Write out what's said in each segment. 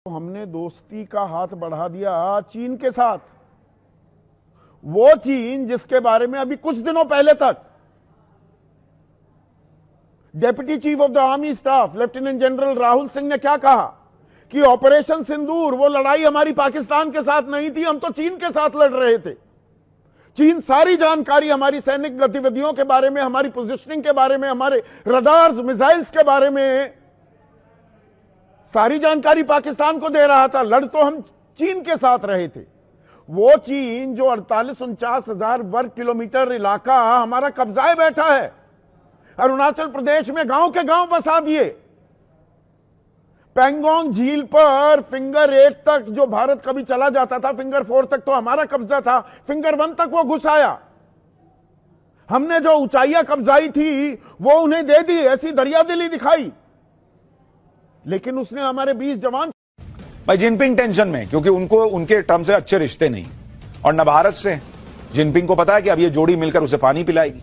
हमने दोस्ती का हाथ बढ़ा दिया चीन के साथ। वो चीन जिसके बारे में अभी कुछ दिनों पहले तक deputy chief of the army staff lieutenant general Rahul Singh ने क्या कहा कि ऑपरेशन सिंदूर वो लड़ाई हमारी पाकिस्तान के साथ नहीं थी, हम तो चीन के साथ लड़ रहे थे। चीन सारी जानकारी हमारी सैनिक गतिविधियों के बारे में, हमारी पोजीशनिंग के बारे में, हमारे रडार्स मिसाइल्स के बारे में सारी जानकारी पाकिस्तान को दे रहा था। लड़ तो हम चीन के साथ रहे थे। वो चीन जो 48-49 हजार वर्ग किलोमीटर इलाका हमारा कब्जाए बैठा है, अरुणाचल प्रदेश में गांव के गांव बसा दिए। पेंगोंग झील पर फिंगर 8 तक जो भारत कभी चला जाता था, फिंगर 4 तक तो हमारा कब्जा था, फिंगर 1 तक वो घुस आया। हमने जो ऊंचाइयां कब्जाई थी वो उन्हें दे दी, ऐसी दरियादिली दिखाई, लेकिन उसने हमारे 20 जवान। भाई जिनपिंग टेंशन में, क्योंकि उनको उनके ट्रम्प से अच्छे रिश्ते नहीं और न भारत से। जिनपिंग को पता है कि अब ये जोड़ी मिलकर उसे पानी पिलाएगी।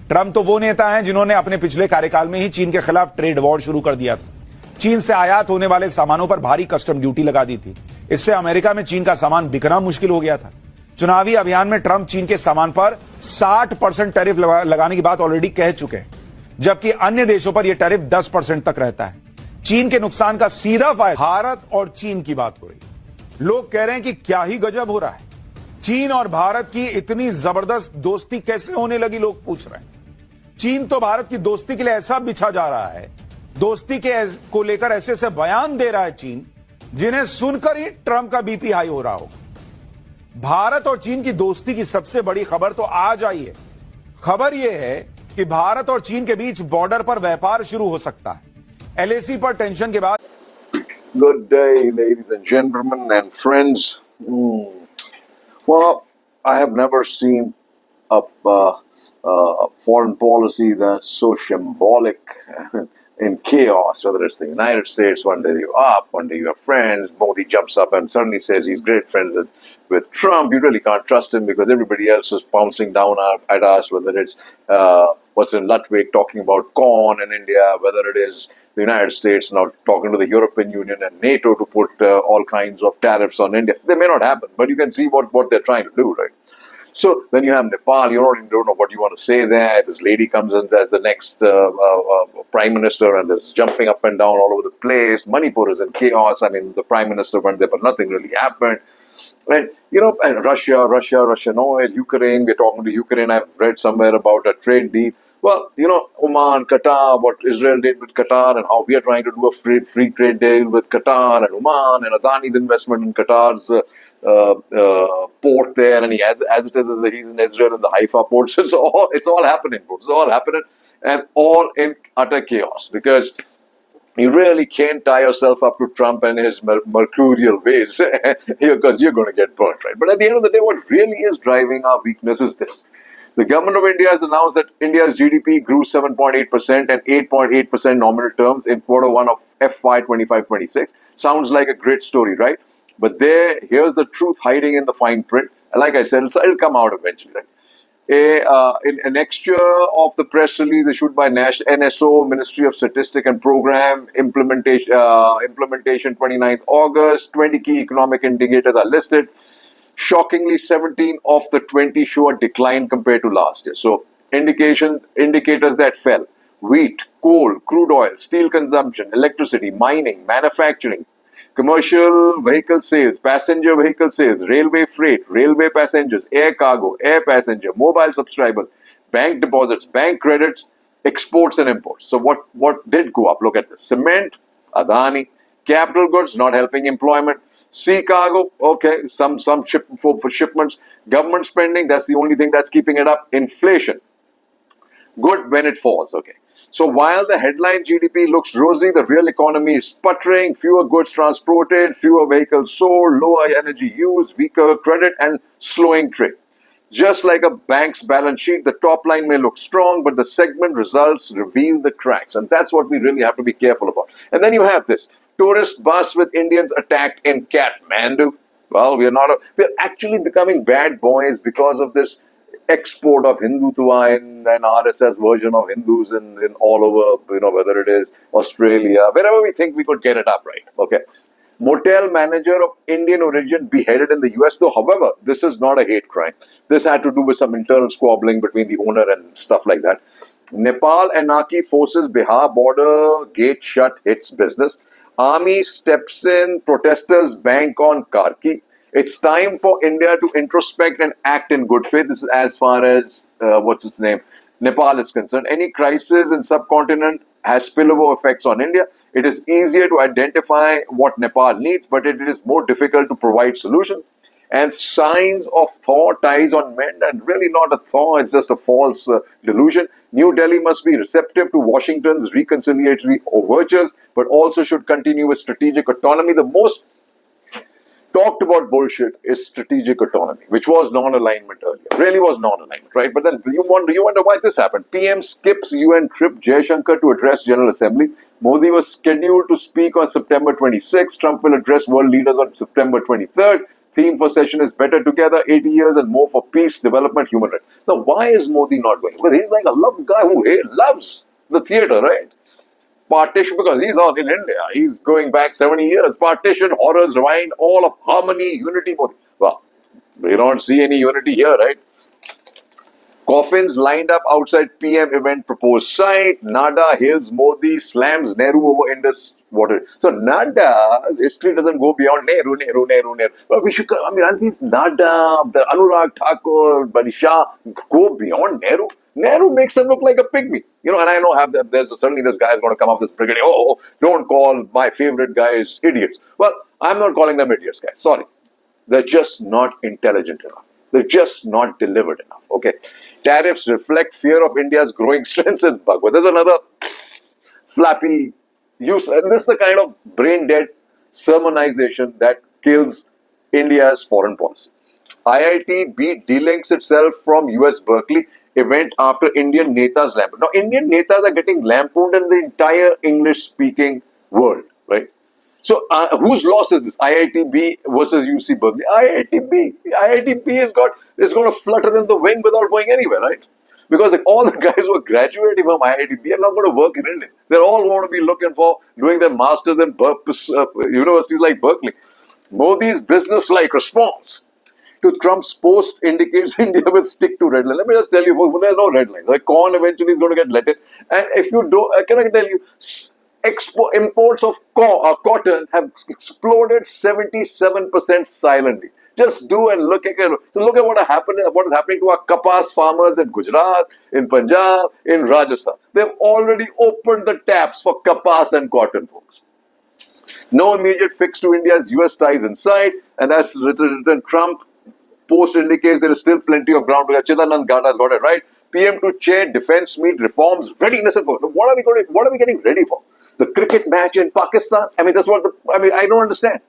ट्रम्प तो वो नेता हैं जिन्होंने अपने पिछले कार्यकाल में ही चीन के खिलाफ ट्रेड वॉर शुरू कर दिया था। चीन से आयात होने वाले सामानों पर भारी कस्टम ड्यूटी लगा दी थी। इससे अमेरिका में चीन का सामान बिकना मुश्किल हो गया था। चुनावी अभियान में ट्रम्प चीन के सामान पर 60% टैरिफ लगाने की बात ऑलरेडी कह चुके हैं, जबकि अन्य देशों पर यह टैरिफ 10% तक रहता है। चीन के नुकसान का सीधा फायदा भारत और चीन की बात हो रही। लोग कह रहे हैं कि क्या ही गजब हो रहा है, चीन और भारत की इतनी जबरदस्त दोस्ती कैसे होने लगी, लोग पूछ रहे हैं। चीन तो भारत की दोस्ती के लिए ऐसा बिछा जा रहा है, दोस्ती के को लेकर ऐसे ऐसे बयान दे रहा है चीन, जिन्हें सुनकर ही ट्रंप का बीपी हाई हो रहा होगा। भारत और चीन की दोस्ती की सबसे बड़ी खबर तो आज आई है। खबर यह है कि भारत और चीन के बीच बॉर्डर पर व्यापार शुरू हो सकता है। एलएसी पर टेंशन के बाद। Good day, ladies and gentlemen and friends. Well, I have never seen a foreign policy that's so symbolic in chaos, whether it's the United States, one day you're up, one day you have friends. Modi jumps up and suddenly says he's great friends with Trump. You really can't trust him because everybody else is pouncing down at us, whether it's what's in Ludwig talking about corn in India, whether it is the United States now talking to the European Union and NATO to put all kinds of tariffs on India. They may not happen, but you can see what they're trying to do, right? So then you have Nepal. You don't know what you want to say there. This lady comes in as the next prime minister, and there's jumping up and down all over the place. Manipur is in chaos. I mean, the prime minister went there, but nothing really happened. And and Russian oil, Ukraine. We're talking to Ukraine. I've read somewhere about a trade deal. Well, Oman, Qatar, what Israel did with Qatar, and how we are trying to do a free trade deal with Qatar and Oman, and Adani's investment in Qatar's port there, and he's in Israel in the Haifa port. So it's all happening, folks. It's all happening, and all in utter chaos, because you really can't tie yourself up to Trump and his mercurial ways because you're going to get burnt, right? But at the end of the day, what really is driving our weakness is this. The government of India has announced that India's GDP grew 7.8% and 8.8% nominal terms in Q1 of FY 25-26. Sounds like a great story, right? But here's the truth hiding in the fine print. And like I said, it'll come out eventually, right? An extra of the press release issued by NSO, Ministry of Statistics and Program implementation 29th August. 20 key economic indicators are listed. Shockingly, 17 of the 20 show a decline compared to last year. So indicators that fell: wheat, coal, crude oil, steel consumption, electricity, mining, manufacturing, commercial vehicle sales, passenger vehicle sales, railway freight, railway passengers, air cargo, air passenger, mobile subscribers, bank deposits, bank credits, exports and imports. So what did go up? Look at this. Cement, Adani. Capital goods, not helping employment. Sea cargo, okay, some for shipments. Government spending, that's the only thing that's keeping it up. Inflation, good when it falls, okay. So while the headline GDP looks rosy, the real economy is sputtering. Fewer goods transported, fewer vehicles sold, lower energy use, weaker credit, and slowing trade. Just like a bank's balance sheet, the top line may look strong, but the segment results reveal the cracks. And that's what we really have to be careful about. And then you have this tourist bus with Indians attacked in Kathmandu. Well, we're actually becoming bad boys because of this export of Hindutva and RSS version of Hindus in all over, whether it is Australia, wherever we think we could get it up, right? Okay. motel manager of Indian origin beheaded in the US. Though, however, this is not a hate crime. This had to do with some internal squabbling between the owner and stuff like that. Nepal anarchy forces Bihar border gate shut hits business. Army steps in, protesters bank on Karki. It's time for India to introspect and act in good faith. This is as far as, Nepal is concerned. Any crisis in subcontinent has spillover effects on India. It is easier to identify what Nepal needs, but it is more difficult to provide solutions. And signs of thaw ties on men, and really not a thaw, it's just a false delusion. New Delhi must be receptive to Washington's reconciliatory overtures, but also should continue with strategic autonomy. The most talked about bullshit is strategic autonomy, which was non-alignment earlier. Really was non-alignment, right? But then you wonder why this happened. PM skips UN trip Jaishankar to address General Assembly. Modi was scheduled to speak on September 26th. Trump will address world leaders on September 23rd. Theme for session is better together, 80 years and more for peace, development, human rights. Now, why is Modi not going? Well, he's like a love guy who loves the theatre, right? Partition, because he's not in India. He's going back 70 years. Partition, horrors, rewind, all of harmony, unity. Well, we don't see any unity here, right? Coffins lined up outside PM event proposed site. Nada hails Modi, slams Nehru over Indus water. So Nada's history doesn't go beyond Nehru. But we should, aren't these Nada, the Anurag Thakur, Bali Shah go beyond Nehru? Nehru makes him look like a pygmy. And I know certainly this guy is going to come up this brigade. Oh, don't call my favorite guys idiots. Well, I'm not calling them idiots, guys. Sorry. They're just not intelligent enough. They're just not delivered enough. Okay. Tariffs reflect fear of India's growing strength, says Bhagwat. There's another flappy use. And this is the kind of brain dead sermonization that kills India's foreign policy. IIT delinks itself from US Berkeley event after Indian Netas lampooned. Now, Indian Netas are getting lampooned in the entire English-speaking world, right? So, whose loss is this? IITB versus UC Berkeley. IITB is going to flutter in the wing without going anywhere, right? Because all the guys who are graduating from IITB are not going to work in India. They're all going to be looking for doing their masters in universities like Berkeley. Modi's business-like response to Trump's post indicates India will stick to red line. Let me just tell you, there's no red line. The corn eventually is going to get let in. And if you do, can I tell you, imports of cotton have exploded 77% silently. Just do and look at it. So look at what is happening to our kapas farmers in Gujarat, in Punjab, in Rajasthan. They've already opened the taps for kapas and cotton, folks. No immediate fix to India's US ties in sight, and as written Trump post indicates there is still plenty of ground to get. Chidanand Gada's got it right. PM to chair defense meet reforms readiness. What are we getting ready for? The cricket match in Pakistan? That's what I don't understand.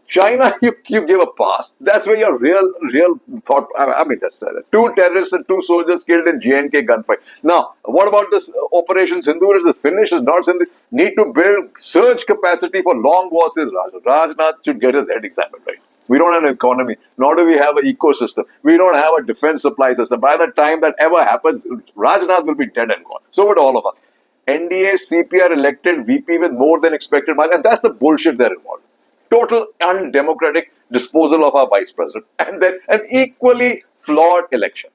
China, you give a pass. That's where your real thought. That's 2 terrorists and 2 soldiers killed in JNK gunfight. Now, what about this Operation Sindoor? Is it finished? Is not Sindoor? Need to build surge capacity for long war, says Rajnath. Rajnath should get his head examined, right? We don't have an economy, nor do we have an ecosystem. We don't have a defense supply system. By the time that ever happens, Rajnath will be dead and gone. So would all of us. NDA, CPR elected VP with more than expected marks, and that's the bullshit they're involved. Total undemocratic disposal of our vice president, and then an equally flawed election.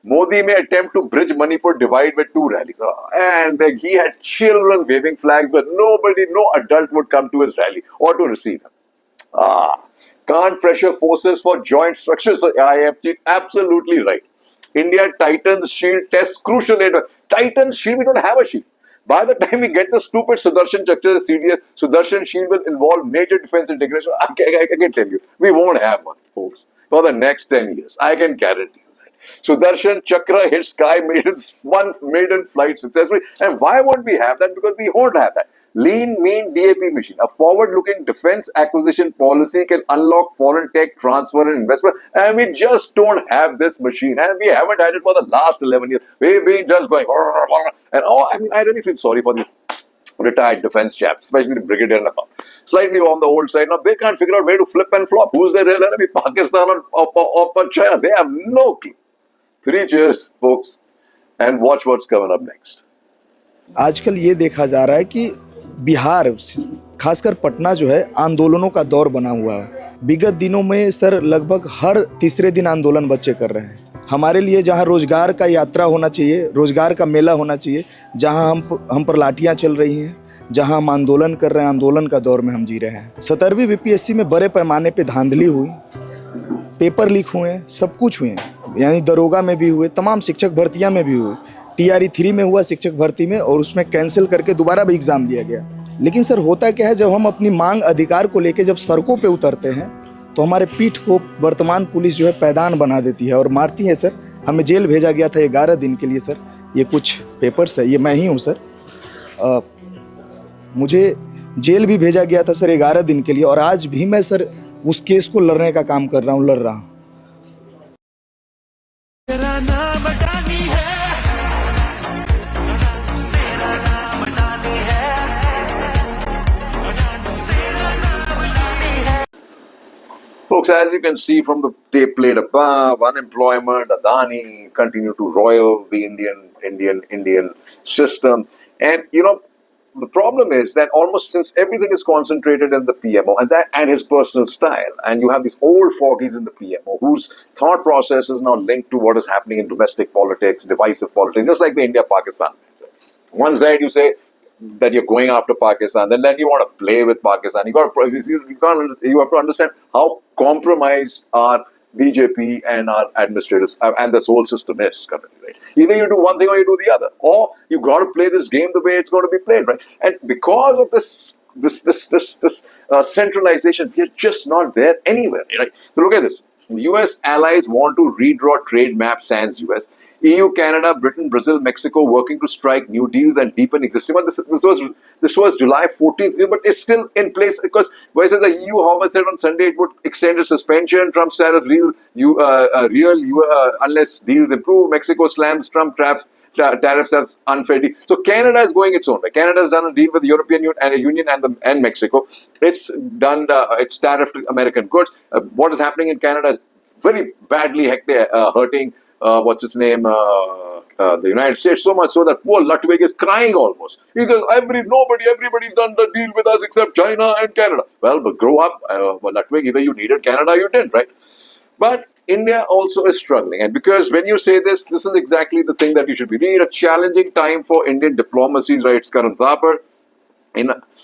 Modi may attempt to bridge Manipur divide with 2 rallies. And he had children waving flags, but no adult would come to his rally or to receive him. Can't pressure forces for joint structures. So IFT, absolutely right. India tightens shield test crucial aid. Tightens shield, we don't have a shield. By the time we get the stupid Sudarshan Chakra, the CDS, Sudarshan Shield will involve major defense integration. I can tell you, we won't have one, folks, for the next 10 years. I can guarantee you that. Sudarshan Chakra hit Sky one maiden flight successfully. And why won't we have that? Because we won't have that. Lean, mean DAP machine. A forward-looking defense acquisition policy can unlock foreign tech transfer and investment. And we just don't have this machine. And we haven't had it for the last 11 years. We've been just going. And I really feel sorry for the retired defense chaps, especially the brigadier and above. Slightly on the old side. Now, they can't figure out where to flip and flop. Who's their real enemy? Pakistan or China? They have no clue. 3 cheers, folks, and watch what's coming up next. आजकल ये देखा जा रहा है कि बिहार खासकर पटना जो है आंदोलनों का दौर बना हुआ है। विगत दिनों में सर लगभग हर तीसरे दिन आंदोलन बच्चे कर रहे हैं। हमारे लिए जहां रोजगार का यात्रा होना चाहिए, रोजगार का मेला होना चाहिए, जहां हम पर लाठियां चल रही हैं, जहां हम आंदोलन कर रहे हैं, आंदोलन का दौर में हम जी रहे हैं। 17वीं बीपीएससी में बड़े पैमाने पे धांधली हुई, पेपर लीक हुए, सब कुछ हुए, यानी दरोगा में भी हुए, तमाम शिक्षक भर्तियां में भी हुए। TRE 3 में हुआ शिक्षक भर्ती में, और उसमें कैंसिल करके दोबारा भी एग्ज़ाम लिया गया। लेकिन सर होता क्या है, जब हम अपनी मांग अधिकार को लेकर जब सड़कों पे उतरते हैं तो हमारे पीठ को वर्तमान पुलिस जो है पैदान बना देती है और मारती है। सर हमें जेल भेजा गया था 11 दिन के लिए। सर ये कुछ पेपर्स है, ये मैं ही हूँ सर। मुझे जेल भी भेजा गया था सर 11 दिन के लिए, और आज भी मैं सर उस केस को लड़ने का काम कर रहा हूँ, लड़ रहा हूँ। Folks, as you can see from the tape played above, unemployment, Adani continue to roil the Indian system. And the problem is that almost since everything is concentrated in the PMO and his personal style, and you have these old fogies in the PMO whose thought process is now linked to what is happening in domestic politics, divisive politics, just like the India-Pakistan. One side you say that you're going after Pakistan, then you want to play with Pakistan. You have to understand how compromised our BJP and our administrators and this whole system is currently, right? Either you do one thing or you do the other, or you got to play this game the way it's going to be played, right? And because of this centralization, we are just not there anywhere, right? So look at this: US allies want to redraw trade map sans US. EU, Canada, Britain, Brazil, Mexico working to strike new deals and deepen existing ones. This was July 14th, but it's still in place because the EU, however, said on Sunday it would extend its suspension. Trump's tariff unless deals improve. Mexico slams Trump tariffs as unfair deal. So Canada is going its own way. Canada has done a deal with the European Union and Mexico. It's done its tariff to American goods. What is happening in Canada is very badly hurting. What's his name? The United States, so much so that poor Ludwig is crying almost. He says, everybody's done the deal with us except China and Canada. Well, but grow up, Ludwig. Either you needed Canada or you didn't, right? But India also is struggling. And because when you say this is exactly the thing that you should be reading. A challenging time for Indian diplomacy, writes Karan Thapar.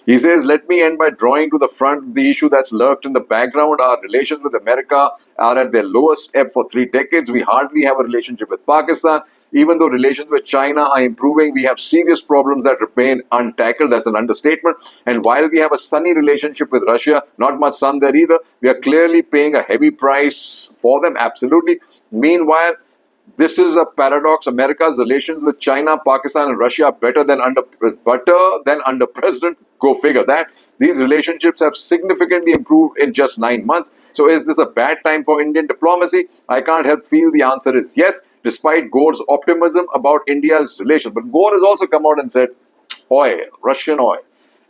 He says, let me end by drawing to the front the issue that's lurked in the background. Our relations with America are at their lowest ebb for 3 decades. We hardly have a relationship with Pakistan. Even though relations with China are improving, we have serious problems that remain untackled. That's an understatement. And while we have a sunny relationship with Russia, not much sun there either, we are clearly paying a heavy price for them, absolutely. Meanwhile, this is a paradox. America's relations with China, Pakistan, and Russia are better than under President. Go figure that. These relationships have significantly improved in just 9 months. So is this a bad time for Indian diplomacy? I can't help feel the answer is yes, despite Gore's optimism about India's relations. But Gore has also come out and said, oil, Russian oil.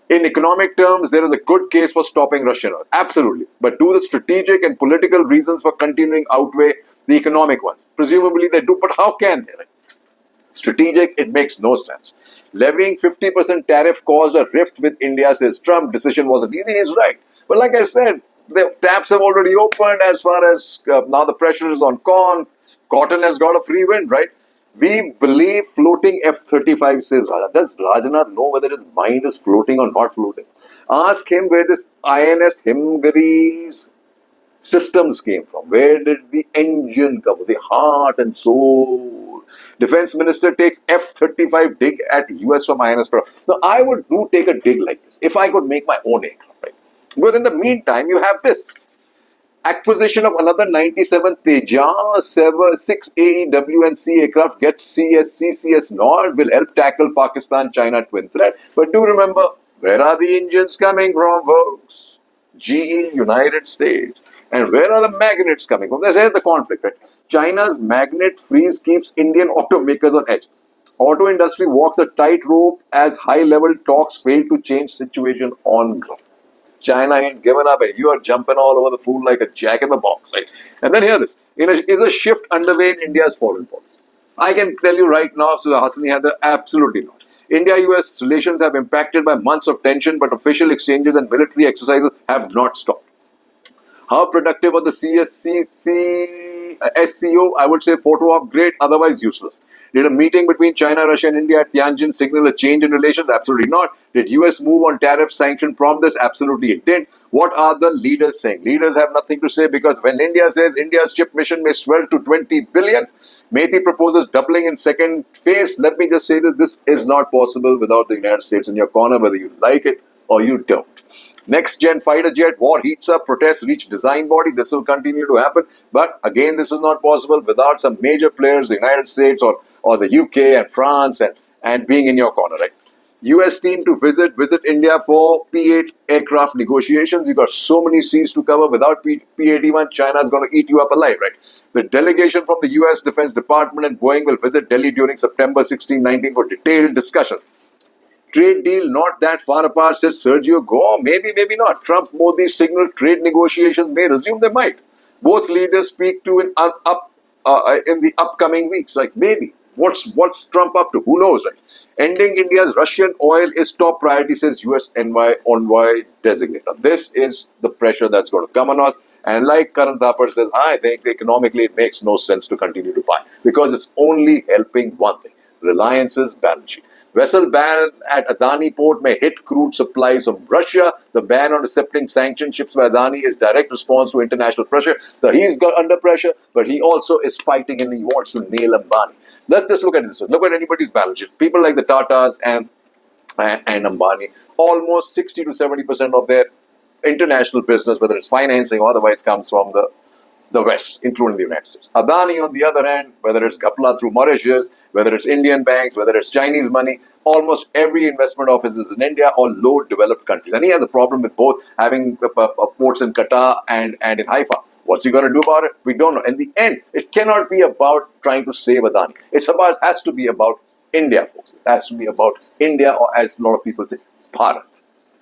In economic terms, there is a good case for stopping Russian oil. Absolutely. But do the strategic and political reasons for continuing outweigh the economic ones? Presumably they do, but how can they? Right? Strategic, it makes no sense. Levying 50% tariff caused a rift with India, says Trump. Decision wasn't easy. He's right. But like I said, the taps have already opened as far as now the pressure is on corn. Cotton has got a free wind, right? We believe floating F-35, says Rajanath. Does Rajanath know whether his mind is floating or not floating? Ask him where this INS Himgiri's systems came from. Where did the engine come from? The heart and soul. Defense Minister takes F-35 dig at US from INS. Now, I would take a dig like this if I could make my own aircraft. Right? But in the meantime, you have this. Acquisition of another 97 Tejas 6 AEW and C aircraft gets CCS Nord will help tackle Pakistan-China twin threat. But do remember, where are the engines coming from, folks? GE, United States. And where are the magnets coming from? There's the conflict, right? China's magnet freeze keeps Indian automakers on edge. Auto industry walks a tightrope as high-level talks fail to change situation on ground. China ain't given up, and you are jumping all over the food like a jack in the box, right? And then hear this. Is a shift underway in India's foreign policy? I can tell you right now, Hasani Hadar, absolutely not. India-US relations have impacted by months of tension, but official exchanges and military exercises have not stopped. How productive was the SCO? I would say photo op great, otherwise useless. Did a meeting between China, Russia and India at Tianjin signal a change in relations? Absolutely not. Did US move on tariff sanction prompt this? Absolutely it did. What are the leaders saying? Leaders have nothing to say, because when India says India's chip mission may swell to 20 billion, Mehdi proposes doubling in second phase. Let me just say this is not possible without the United States in your corner, whether you like it or you don't. Next gen fighter jet, war heats up, protests reach design body. This will continue to happen. But again, this is not possible without some major players, the United States or the UK and France and being in your corner, right? US team to visit India for P-8 aircraft negotiations. You've got so many seas to cover. Without P-81, China's going to eat you up alive, right? The delegation from the US Defense Department and Boeing will visit Delhi during September 16-19 for detailed discussion. Trade deal not that far apart, says Sergio Gore. Maybe, maybe not. Trump, Modi signaled trade negotiations may resume. They might. Both leaders speak to in the upcoming weeks. Like maybe. What's Trump up to? Who knows, right? Ending India's Russian oil is top priority, says US envoy designate. Now, this is the pressure that's going to come on us. And like Karan Thapar says, I think economically it makes no sense to continue to buy, because it's only helping one thing: Reliance's balance sheet. Vessel ban at Adani port may hit crude supplies from Russia. The ban on accepting sanctioned ships by Adani is direct response to international pressure. So he's got under pressure, but he also is fighting and he wants to nail Ambani. Let's just look at this. Look at anybody's balance sheet. People like the Tatas and Ambani, almost 60 to 70% of their international business, whether it's financing or otherwise, comes from the West, including the United States. Adani, on the other hand, whether it's Kapla through Mauritius, whether it's Indian banks, whether it's Chinese money, almost every investment office is in India or low developed countries. And he has a problem with both, having ports in Qatar and in Haifa. What's he going to do about it? We don't know. In the end, it cannot be about trying to save Adani. It has to be about India, folks. It has to be about India, or as a lot of people say, Bharat.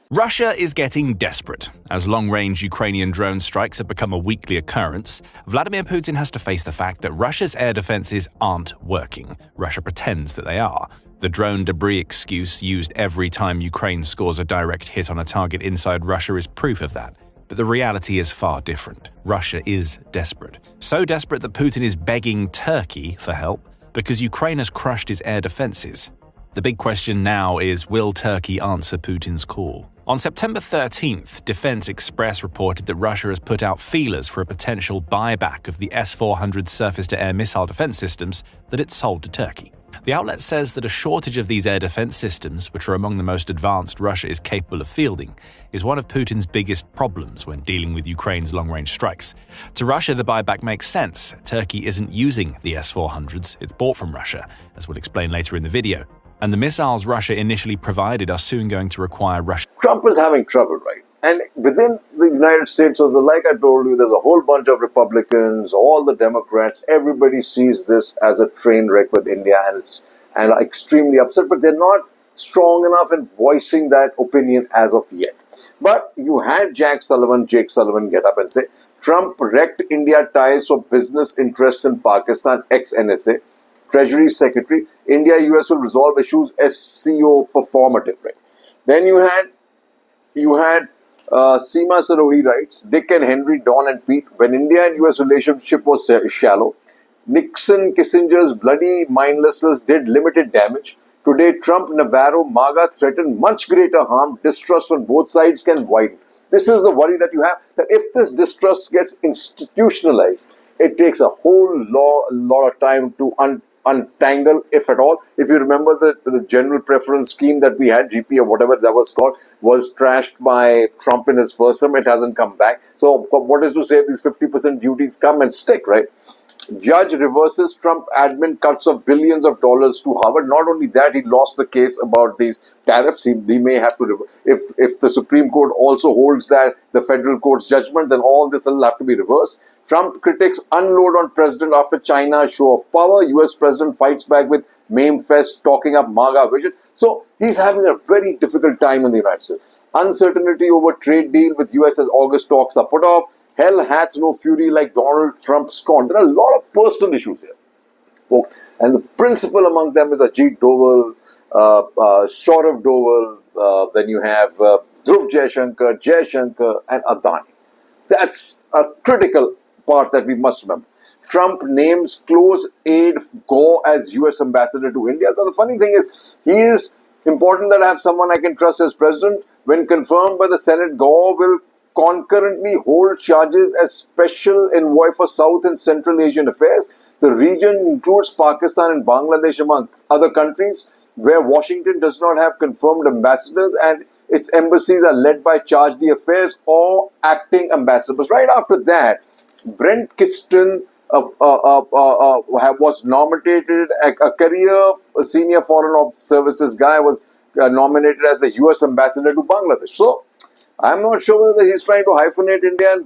Russia is getting desperate. As long-range Ukrainian drone strikes have become a weekly occurrence, Vladimir Putin has to face the fact that Russia's air defenses aren't working. Russia pretends that they are. The drone debris excuse used every time Ukraine scores a direct hit on a target inside Russia is proof of that. But the reality is far different. Russia is desperate. So desperate that Putin is begging Turkey for help because Ukraine has crushed his air defenses. The big question now is, will Turkey answer Putin's call? On September 13th, Defense Express reported that Russia has put out feelers for a potential buyback of the S-400 surface-to-air missile defense systems that it sold to Turkey. The outlet says that a shortage of these air defense systems, which are among the most advanced Russia is capable of fielding, is one of Putin's biggest problems when dealing with Ukraine's long-range strikes. To Russia, the buyback makes sense. Turkey isn't using the S-400s it's bought from Russia, as we'll explain later in the video. And the missiles Russia initially provided are soon going to require Russia. Trump is having trouble, right? And within the United States, also, like I told you, there's a whole bunch of Republicans, all the Democrats, everybody sees this as a train wreck with India and are extremely upset, but they're not strong enough in voicing that opinion as of yet. But you had Jake Sullivan get up and say, Trump wrecked India ties for business interests in Pakistan, ex-NSA. Treasury Secretary, India-US will resolve issues, SCO performative, right? Then you had Seema Sarohi writes, Dick and Henry, Don and Pete, when India and US relationship was shallow, Nixon, Kissinger's bloody mindlessness did limited damage. Today, Trump, Navarro, MAGA threaten much greater harm. Distrust on both sides can widen. This is the worry that you have, that if this distrust gets institutionalized, it takes a whole lot of time to untangle, if at all. If you remember the general preference scheme that we had, GP or whatever that was called, was trashed by Trump in his first term. It hasn't come back. So what is to say if these 50% duties come and stick, right? Judge reverses Trump admin cuts of billions of dollars to Harvard. Not only that, he lost the case about these tariffs. He may have to, if the Supreme Court also holds that the federal court's judgment, then all this will have to be reversed. Trump critics unload on president after China show of power. US president fights back with Meme Fest talking up MAGA vision. So he's having a very difficult time in the United States. Uncertainty over trade deal with US as August talks are put off. Hell hath no fury like Donald Trump scorned. There are a lot of personal issues here. folks. And the principal among them is Ajit Doval, Saurav Doval, then you have Dhruv Jaishankar, and Adani. That's a critical part that we must remember. Trump names close aide Gore as US ambassador to India. So the funny thing is, he is important that I have someone I can trust as president. When confirmed by the Senate, Gore will concurrently hold charges as special envoy for South and Central Asian affairs. The region includes Pakistan and Bangladesh among other countries where Washington does not have confirmed ambassadors and its embassies are led by charge d'affaires or acting ambassadors. Right after that, Brent Kiston was nominated, a career senior foreign services guy was nominated as the US ambassador to Bangladesh. So, I'm not sure whether he's trying to hyphenate India and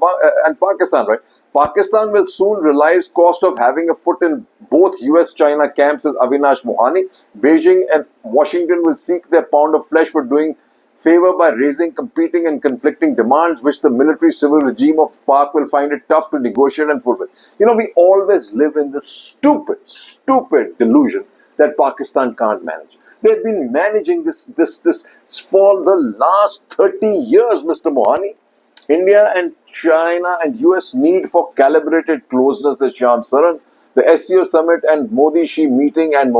Pakistan, right? Pakistan will soon realize cost of having a foot in both US-China camps as Avinash Mohani. Beijing and Washington will seek their pound of flesh for doing favor by raising competing and conflicting demands, which the military-civil regime of Pak will find it tough to negotiate and fulfill. You know, we always live in this stupid delusion that Pakistan can't manage. They've been managing this for the last 30 years, Mr. Mohani. India and China and US need for calibrated closeness, as Shyam Saran. The SCO summit and Modi-Xi meeting and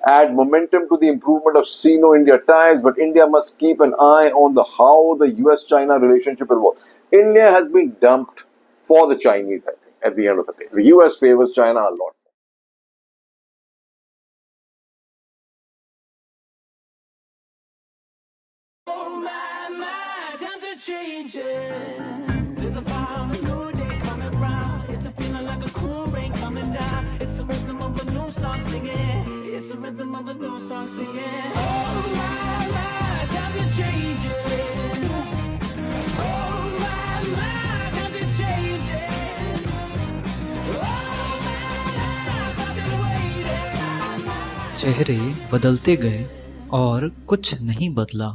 add momentum to the improvement of Sino-India ties, but India must keep an eye on how the US-China relationship evolves. India has been dumped for the Chinese, I think, at the end of the day. The US favors China a lot. There's a fire of a new day coming round. It's a feeling like a cool rain coming down. It's the rhythm of a new song singing. It's a rhythm of a new song singing. Oh my, times are changing. Oh my, times are changing. Oh my, I've been waiting. चेहरे बदलते गए और कुछ नहीं बदला।